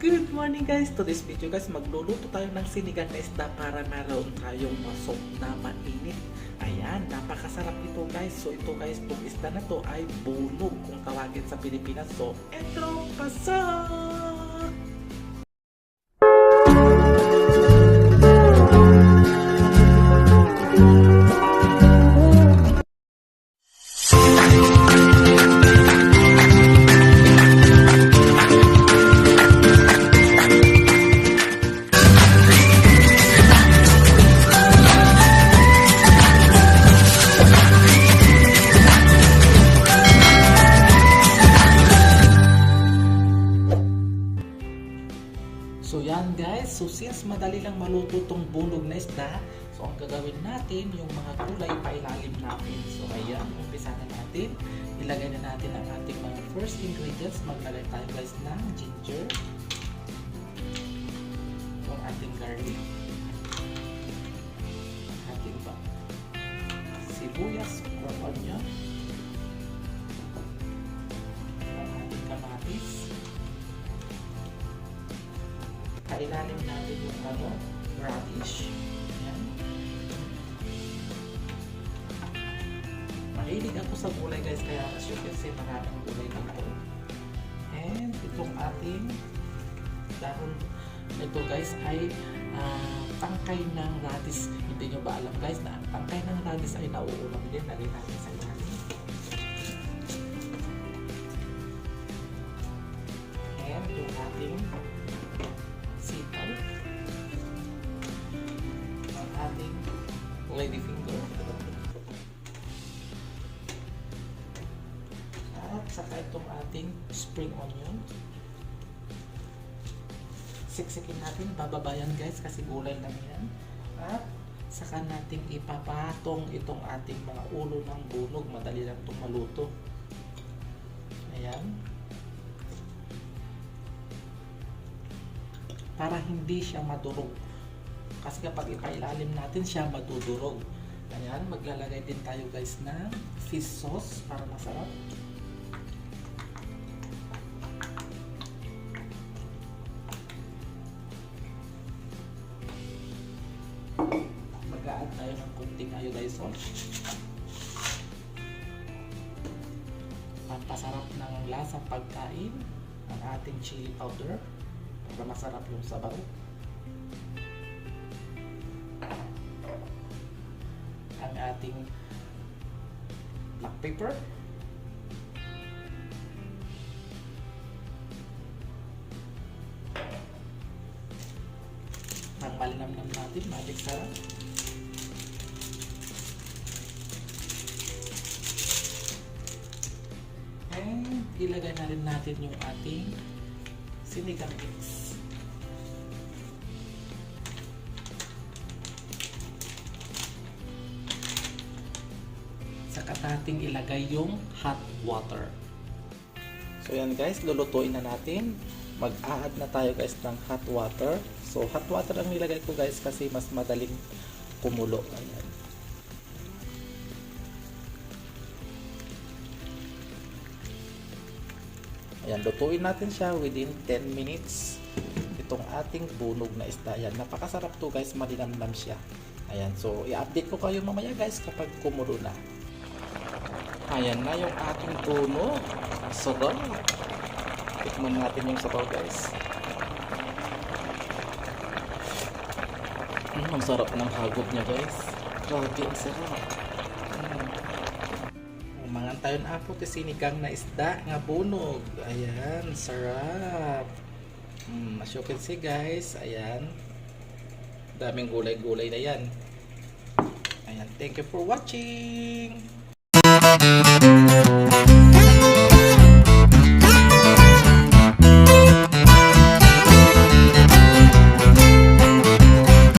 Good morning guys! To this video guys, magluluto tayo ng sinigang na isda para meron tayong masok na mainit. Ayan, napakasarap ito guys. So ito guys, itong isda na to ay bunog kung tawagin sa Pilipinas. So, ito, pasok! So yan guys, so since madali lang maluto tong bunog na isda, so ang gagawin natin, yung mga gulay pailalim natin. So ayan, umpisa na natin. Ilagay na natin ang ating mga first ingredients. Maglagay tayo guys ng ginger, yung ating garlic, ating sibuyas or onion, ang ating kamatis. Kailalim natin yung radish. Ayan. Mahilig ako sa gulay guys, kaya as you can see, maraming gulay dito. And itong ating dahon ito guys ay tangkay ng radish. Hindi nyo ba alam guys na ang tangkay ng radish ay nauulam din. Lagay natin sa ilalim. And yung ating sitaw, ang ating lady finger, at saka itong ating spring onion. Siksikin natin, bababayan guys kasi gulay lang yan. At saka natin ipapatong itong ating mga ulo ng bunog. Madali lang itong maluto. Ayan. Para hindi siya madurog. Kasi kapag ipailalim natin siya, madudurog. Ayan, maglalagay din tayo guys ng fish sauce para masarap. Mag-a-add tayo ng kunting iodized salt. Pampasarap ng lasang pagkain, ang ating chili powder para masarap yung sabaw. Ang ating black pepper. Ang malinamnam natin, magic sarap. And ilagay na rin natin yung ating sinigang mix. Saka natin ilagay yung hot water. So yan guys, lulutuin na natin. Mag-a-add na tayo guys ng hot water. So hot water ang nilagay ko guys kasi mas madaling kumulo. Ayan. Ayan, lutuin natin siya within 10 minutes. Itong ating bunog na isda. Ayan, napakasarap to guys, malinamnam siya. Ayan, so i-update ko kayo mamaya guys kapag kumulo na. Ayan na yung ating bunog. Sarap. Tikman natin yung sabaw guys. Ang sarap ng hagod niya guys. Grabe, ang sarap. Mangan tayo na po ti sinigang na isda nga bunog. Ayan, sarap. As you can see guys, ayan. Daming gulay-gulay na yan. Ayan, thank you for watching.